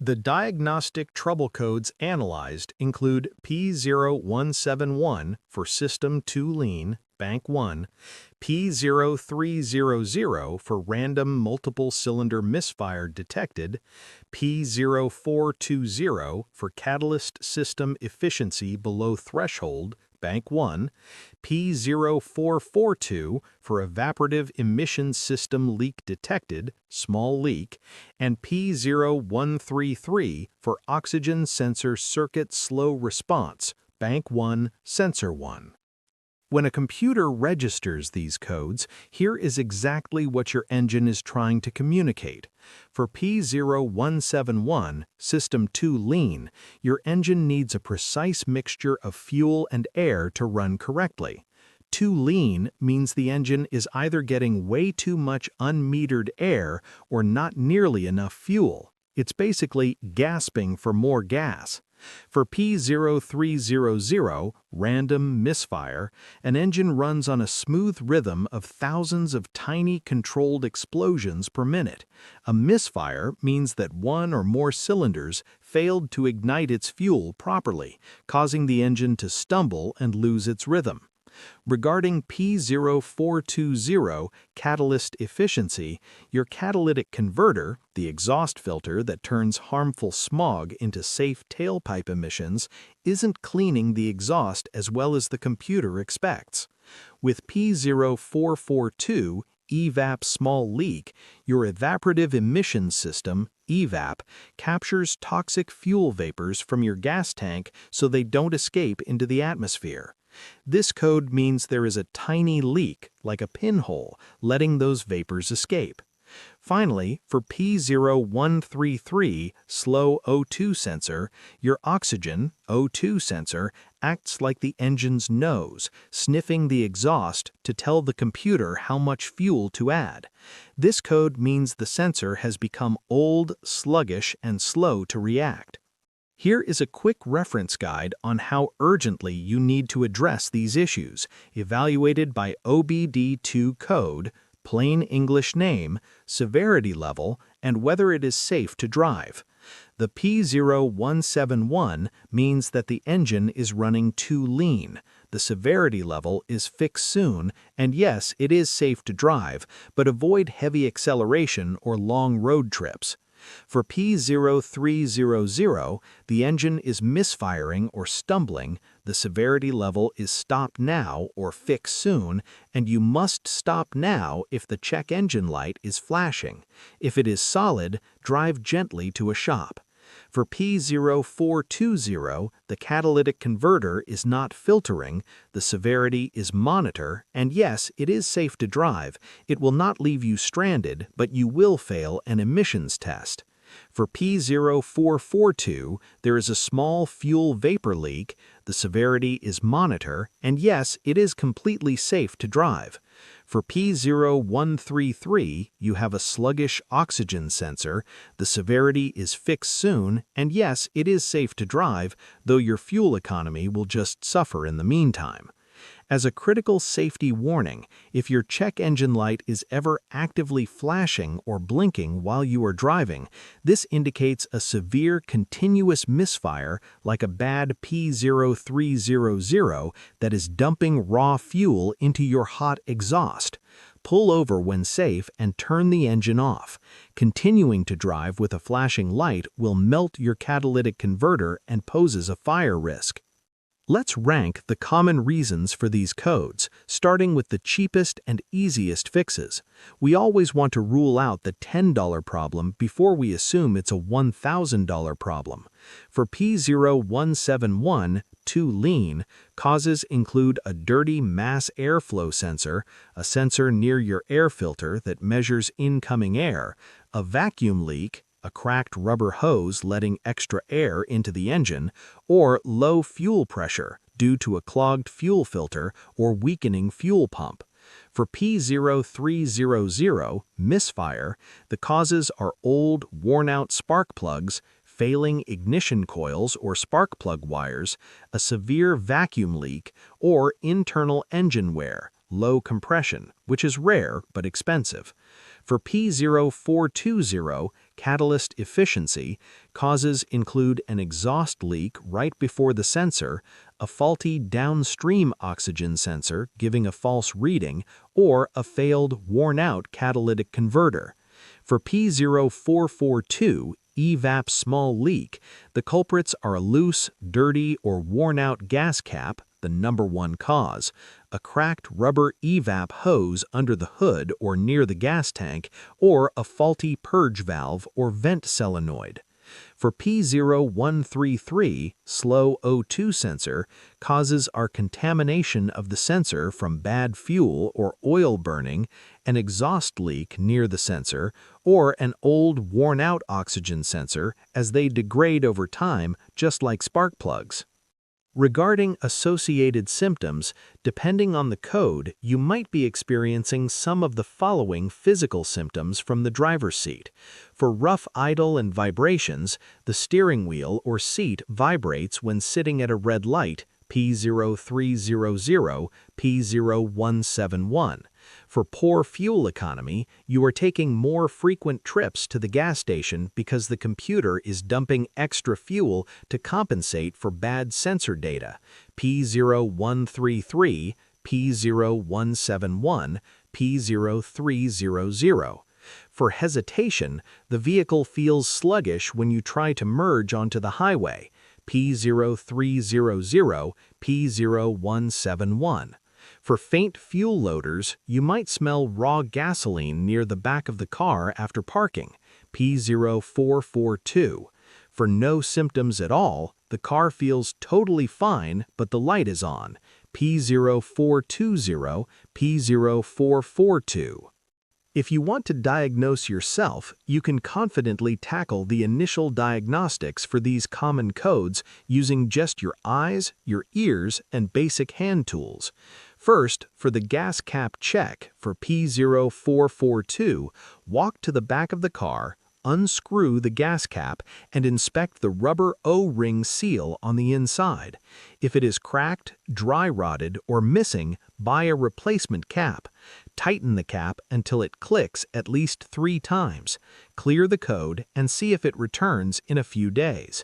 The diagnostic trouble codes analyzed include P0171 for System 2 Lean, Bank 1, P0300 for Random Multiple Cylinder Misfire Detected, P0420 for Catalyst System Efficiency Below Threshold, Bank 1, P0442 for Evaporative Emission System Leak Detected, Small Leak, and P0133 for Oxygen Sensor Circuit Slow Response, Bank 1, Sensor 1. When a computer registers these codes, here is exactly what your engine is trying to communicate. For P0171, System 2 Lean, your engine needs a precise mixture of fuel and air to run correctly. Too lean means the engine is either getting way too much unmetered air or not nearly enough fuel. It's basically gasping for more gas. For P0300, random misfire, an engine runs on a smooth rhythm of thousands of tiny controlled explosions per minute. A misfire means that one or more cylinders failed to ignite its fuel properly, causing the engine to stumble and lose its rhythm. Regarding P0420 catalyst efficiency, your catalytic converter, the exhaust filter that turns harmful smog into safe tailpipe emissions, isn't cleaning the exhaust as well as the computer expects. With P0442 evap small leak, your evaporative emission system, evap, captures toxic fuel vapors from your gas tank so they don't escape into the atmosphere. This code means there is a tiny leak, like a pinhole, letting those vapors escape. Finally, for P0133 slow O2 sensor, your oxygen O2 sensor acts like the engine's nose, sniffing the exhaust to tell the computer how much fuel to add. This code means the sensor has become old, sluggish, and slow to react. Here is a quick reference guide on how urgently you need to address these issues, evaluated by OBD-II code, plain English name, severity level, and whether it is safe to drive. The P0171 means that the engine is running too lean. The severity level is fixed soon, and yes, it is safe to drive, but avoid heavy acceleration or long road trips. For P0300, the engine is misfiring or stumbling, the severity level is stop now or fix soon, and you must stop now if the check engine light is flashing. If it is solid, drive gently to a shop. For P0420, the catalytic converter is not filtering, the severity is monitor, and yes, it is safe to drive. It will not leave you stranded, but you will fail an emissions test. For P0442, there is a small fuel vapor leak, the severity is monitor, and yes, it is completely safe to drive. For P0133, you have a sluggish oxygen sensor, the severity is fixed soon, and yes, it is safe to drive, though your fuel economy will just suffer in the meantime. As a critical safety warning, if your check engine light is ever actively flashing or blinking while you are driving, this indicates a severe continuous misfire like a bad P0300 that is dumping raw fuel into your hot exhaust. Pull over when safe and turn the engine off. Continuing to drive with a flashing light will melt your catalytic converter and poses a fire risk. Let's rank the common reasons for these codes, starting with the cheapest and easiest fixes. We always want to rule out the $10 problem before we assume it's a $1,000 problem. For P0171, too lean, causes include a dirty mass airflow sensor, a sensor near your air filter that measures incoming air, a vacuum leak, a cracked rubber hose letting extra air into the engine, or low fuel pressure due to a clogged fuel filter or weakening fuel pump. For P0300, misfire, the causes are old, worn-out spark plugs, failing ignition coils or spark plug wires, a severe vacuum leak, or internal engine wear, low compression, which is rare but expensive. For P0420, catalyst efficiency. Causes include an exhaust leak right before the sensor, a faulty downstream oxygen sensor giving a false reading, or a failed, worn-out catalytic converter. For P0442, evap small leak, the culprits are a loose, dirty, or worn-out gas cap, the number one cause, a cracked rubber evap hose under the hood or near the gas tank, or a faulty purge valve or vent solenoid. For P0133, slow O2 sensor, causes are contamination of the sensor from bad fuel or oil burning, an exhaust leak near the sensor, or an old, worn-out oxygen sensor as they degrade over time, just like spark plugs. Regarding associated symptoms, depending on the code, you might be experiencing some of the following physical symptoms from the driver's seat. For rough idle and vibrations, the steering wheel or seat vibrates when sitting at a red light, P0300, P0171. For poor fuel economy, you are taking more frequent trips to the gas station because the computer is dumping extra fuel to compensate for bad sensor data, P0133, P0171, P0300. For hesitation, the vehicle feels sluggish when you try to merge onto the highway, P0300, P0171. For faint fuel loaders, you might smell raw gasoline near the back of the car after parking, P0442. For no symptoms at all, the car feels totally fine but the light is on, P0420, P0442. If you want to diagnose yourself, you can confidently tackle the initial diagnostics for these common codes using just your eyes, your ears, and basic hand tools. First, for the gas cap check for P0442, walk to the back of the car, unscrew the gas cap, and inspect the rubber O-ring seal on the inside. If it is cracked, dry-rotted, or missing, buy a replacement cap. Tighten the cap until it clicks at least 3 times. Clear the code and see if it returns in a few days.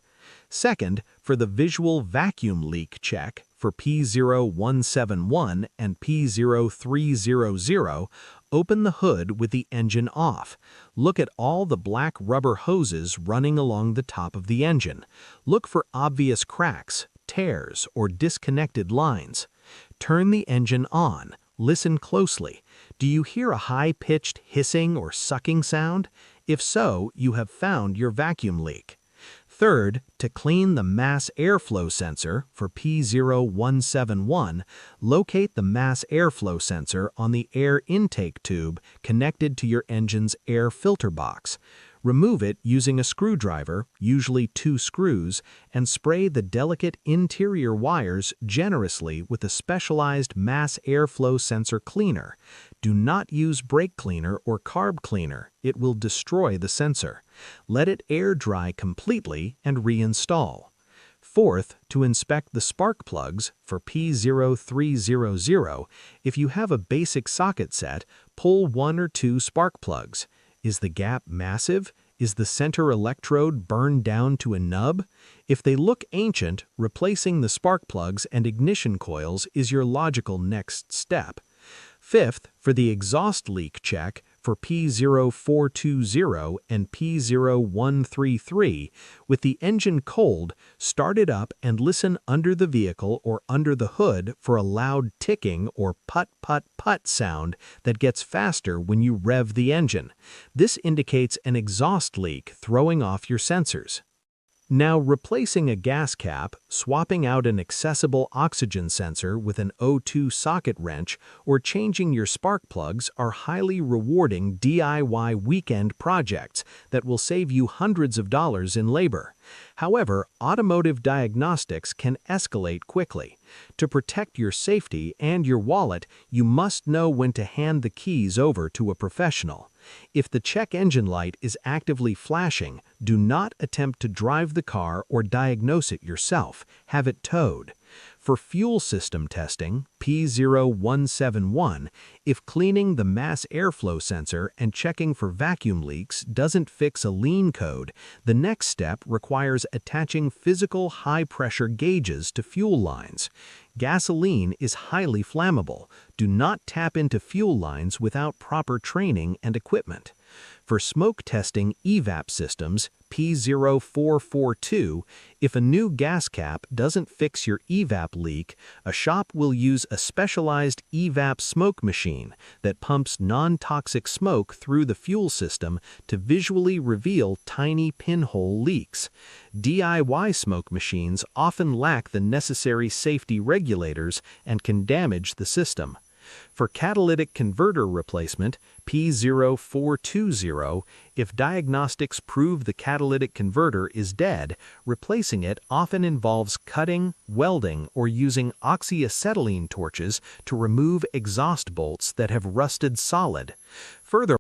Second, for the visual vacuum leak check for P0171 and P0300, open the hood with the engine off. Look at all the black rubber hoses running along the top of the engine. Look for obvious cracks, tears, or disconnected lines. Turn the engine on. Listen closely. Do you hear a high-pitched hissing or sucking sound? If so, you have found your vacuum leak. Third, to clean the mass airflow sensor for P0171, locate the mass airflow sensor on the air intake tube connected to your engine's air filter box. Remove it using a screwdriver, usually 2 screws, and spray the delicate interior wires generously with a specialized mass airflow sensor cleaner. Do not use brake cleaner or carb cleaner. It will destroy the sensor. Let it air dry completely and reinstall. Fourth, to inspect the spark plugs for P0300, if you have a basic socket set, pull 1 or 2 spark plugs. Is the gap massive? Is the center electrode burned down to a nub? If they look ancient, replacing the spark plugs and ignition coils is your logical next step. Fifth, for the exhaust leak check for P0420 and P0133, with the engine cold, start it up and listen under the vehicle or under the hood for a loud ticking or put-put-put sound that gets faster when you rev the engine. This indicates an exhaust leak throwing off your sensors. Now, replacing a gas cap, swapping out an accessible oxygen sensor with an O2 socket wrench, or changing your spark plugs are highly rewarding DIY weekend projects that will save you hundreds of dollars in labor. However, automotive diagnostics can escalate quickly. To protect your safety and your wallet, you must know when to hand the keys over to a professional. If the check engine light is actively flashing, do not attempt to drive the car or diagnose it yourself. Have it towed. For fuel system testing, P0171, if cleaning the mass airflow sensor and checking for vacuum leaks doesn't fix a lean code, the next step requires attaching physical high-pressure gauges to fuel lines. Gasoline is highly flammable. Do not tap into fuel lines without proper training and equipment. For smoke testing evap systems, P0442, if a new gas cap doesn't fix your evap leak, a shop will use a specialized evap smoke machine that pumps non-toxic smoke through the fuel system to visually reveal tiny pinhole leaks. DIY smoke machines often lack the necessary safety regulators and can damage the system. For catalytic converter replacement, P0420, if diagnostics prove the catalytic converter is dead, replacing it often involves cutting, welding, or using oxyacetylene torches to remove exhaust bolts that have rusted solid. Further,